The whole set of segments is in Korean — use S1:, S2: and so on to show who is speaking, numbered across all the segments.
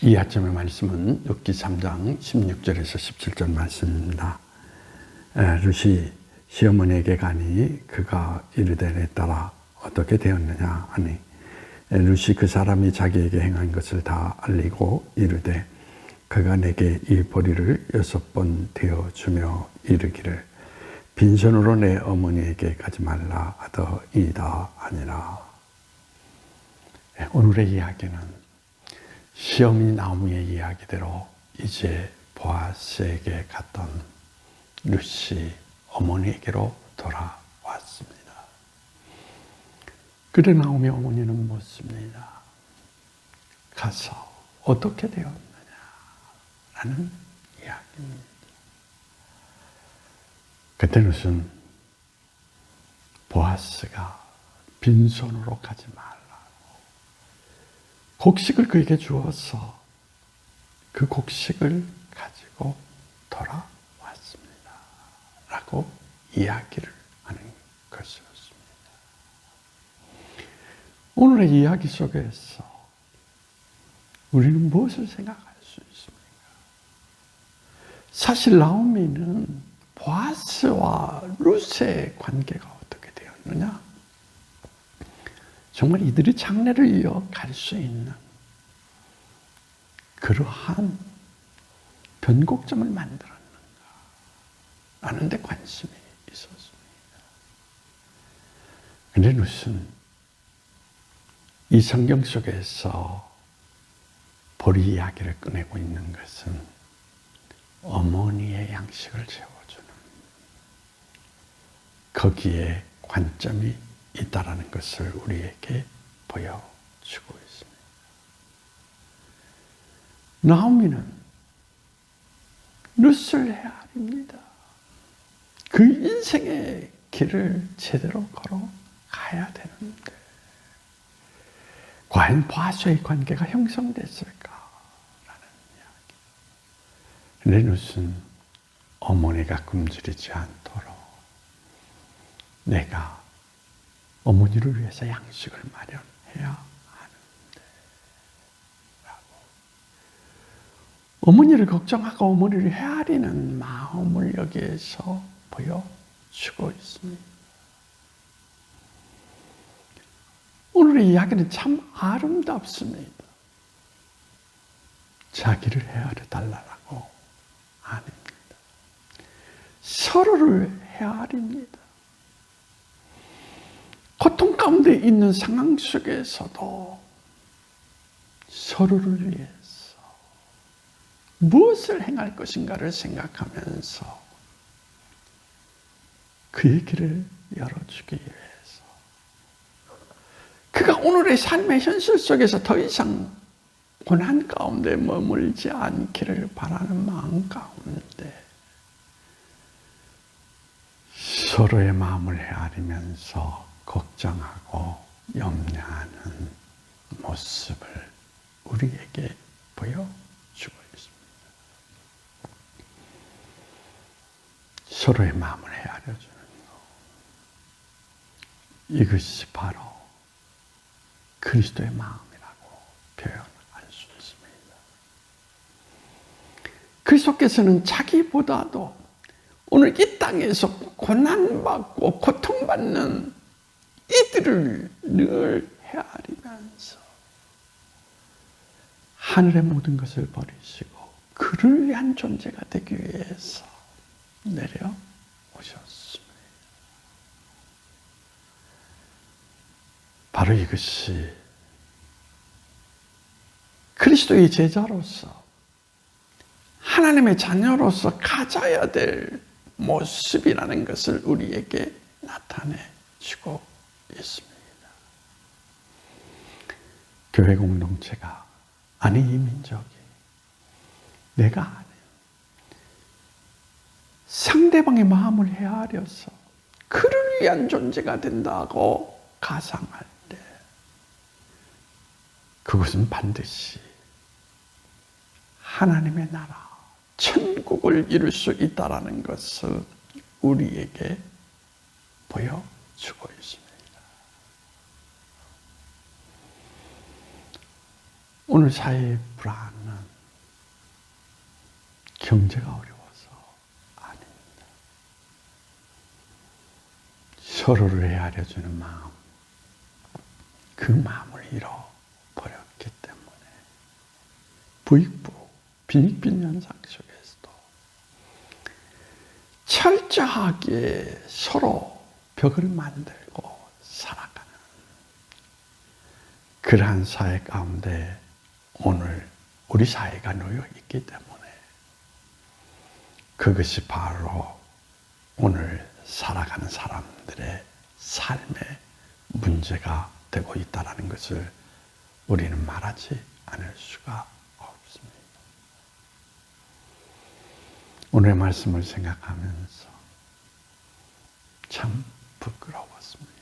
S1: 이 아침의 말씀은 욥기 3장 16절에서 17절 말씀입니다. 룻이 시어머니에게 가니 그가 이르되 내 딸아 어떻게 되었느냐 하니 룻이 그 사람이 자기에게 행한 것을 다 알리고 이르되 그가 내게 이 보리를 6번 되어주며 이르기를 빈손으로 내 어머니에게 가지 말라 하더이다 하니라. 오늘의 이야기는 시어머니 나오미의 이야기대로 이제 보아스에게 갔던 룻이 어머니에게로 돌아왔습니다. 그래 나오미 어머니는 묻습니다. 가서 어떻게 되었느냐 라는 이야기입니다. 그때 룻은 보아스가 빈손으로 가지 말라고 곡식을 그에게 주어서 그 곡식을 가지고 돌아왔습니다. 라고 이야기를 하는 것이었습니다. 오늘의 이야기 속에서 우리는 무엇을 생각할 수 있습니까? 사실 나오미는 보아스와 룻의 관계가 어떻게 되었느냐? 정말 이들이 장래를 이어갈 수 있는 그러한 변곡점을 만들었는가 라는 데 관심이 있었습니다. 그런데 룻은 이 성경 속에서 보리 이야기를 꺼내고 있는 것은 어머니의 양식을 채워주는 거기에 관점이 있다라는 것을 우리에게 보여주고 있습니다. 나오미는 룻을 헤아립니다. 그 인생의 길을 제대로 걸어가야 되는데 과연 보아스의 관계가 형성됐을까라는 이야기. 그런데 룻은 어머니가 굶주리지 않도록 내가 어머니를 위해서 양식을 마련해야 하는데 라고 어머니를 걱정하고 어머니를 헤아리는 마음을 여기에서 보여주고 있습니다. 오늘의 이야기는 참 아름답습니다. 자기를 헤아려 달라고 아닙니다. 서로를 헤아립니다. 고통 가운데 있는 상황 속에서도 서로를 위해서 무엇을 행할 것인가를 생각하면서 그의 길을 열어주기 위해서 그가 오늘의 삶의 현실 속에서 더 이상 고난 가운데 머물지 않기를 바라는 마음 가운데 서로의 마음을 헤아리면서 걱정하고 염려하는 모습을 우리에게 보여주고 있습니다. 서로의 마음을 헤아려주는 것. 이것이 바로 그리스도의 마음이라고 표현할 수 있습니다. 그리스도께서는 자기보다도 오늘 이 땅에서 고난받고 고통받는 이들을 늘 헤아리면서 하늘의 모든 것을 버리시고 그를 위한 존재가 되기 위해서 내려오셨습니다. 바로 이것이 그리스도의 제자로서 하나님의 자녀로서 가져야 될 모습이라는 것을 우리에게 나타내주고 있습니다. 교회 공동체가 아니 이 민족이 내가 아는 상대방의 마음을 헤아려서 그를 위한 존재가 된다고 가상할 때 그것은 반드시 하나님의 나라 천국을 이룰 수 있다라는 것을 우리에게 보여주고 있습니다. 오늘 사회의 불안은 경제가 어려워서 아닙니다. 서로를 헤아려주는 마음, 그 마음을 잃어버렸기 때문에 부익부, 빈익빈 현상 속에서도 철저하게 서로 벽을 만들고 살아가는 그러한 사회 가운데 오늘 우리 사회가 놓여 있기 때문에 그것이 바로 오늘 살아가는 사람들의 삶의 문제가 되고 있다는 것을 우리는 말하지 않을 수가 없습니다. 오늘의 말씀을 생각하면서 참 부끄러웠습니다.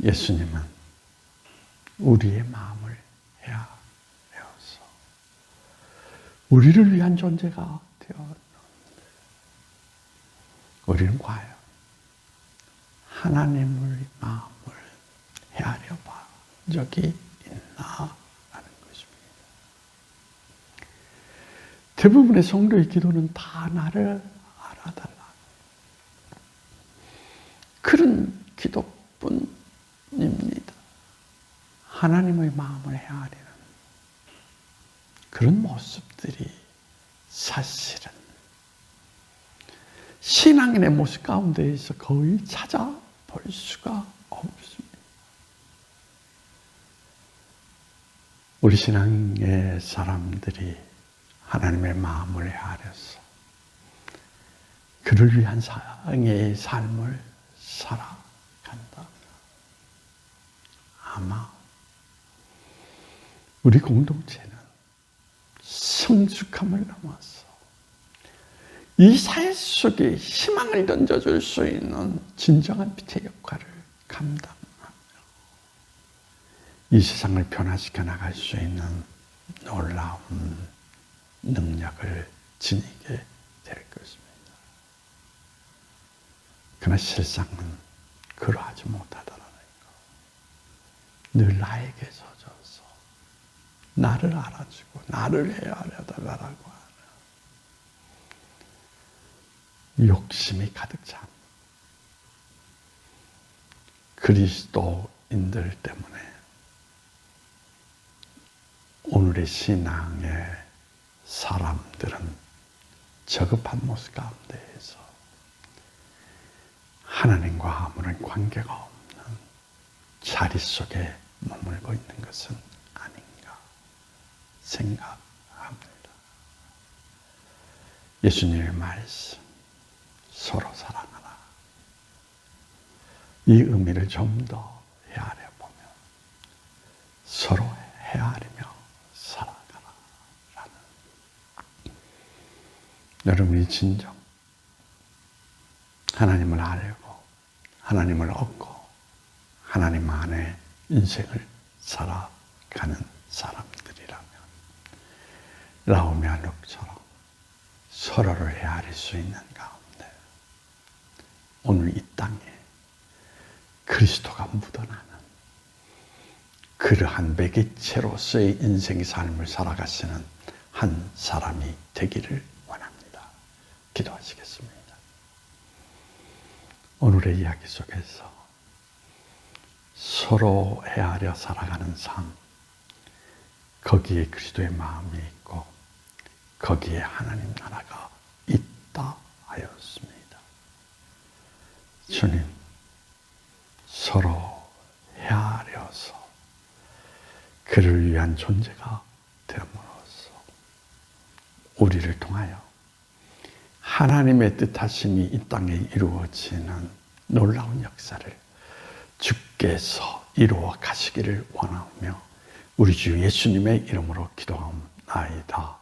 S1: 예수님은 우리의 마음을 헤아려서 우리를 위한 존재가 되었는데 우리는 과연 하나님의 마음을 헤아려 봐 적이 있나 하는 것입니다. 대부분의 성도의 기도는 다 나를 알아달라. 그런 기도뿐입니다. 하나님의 마음을 헤아리는 그런 모습들이 사실은 신앙인의 모습 가운데에서 거의 찾아볼 수가 없습니다. 우리 신앙의 사람들이 하나님의 마음을 헤아려서 그를 위한 사랑의 삶을 살아간다면 아마 우리 공동체는 성숙함을 넘어서 이 사회 속에 희망을 던져줄 수 있는 진정한 빛의 역할을 감당하며 이 세상을 변화시켜 나갈 수 있는 놀라운 능력을 지니게 될 것입니다. 그러나 실상은 그러하지 못하더라는 것. 늘 나에게 젖어서 나를 알아주고 나를 헤아려달라고 하는 욕심이 가득 찬 그리스도인들 때문에 오늘의 신앙의 사람들은 저급한 모습 가운데에서 하나님과 아무런 관계가 없는 자리 속에 머물고 있는 것은 아닌가 생각합니다. 예수님의 말씀, 서로 사랑하라. 이 의미를 좀 더 헤아려 보면 서로 헤아리며 살아가라 라는 여러분이 진정 하나님을 알고 하나님을 얻고 하나님 안에 인생을 살아가는 사람들이라면 라오미아 룩처럼 서로를 헤아릴 수 있는 가운데 오늘 이 땅에 그리스도가 묻어나는 그러한 매개체로서의 인생의 삶을 살아가시는 한 사람이 되기를 원합니다. 기도하시겠습니다. 오늘의 이야기 속에서 서로 헤아려 살아가는 삶, 거기에 그리스도의 마음이 있고 거기에 하나님 나라가 있다 하였습니다. 주님, 서로 헤아려서 그를 위한 존재가 되므로써 우리를 통하여 하나님의 뜻하심이 이 땅에 이루어지는 놀라운 역사를 주께서 이루어 가시기를 원하며 우리 주 예수님의 이름으로 기도하옵나이다.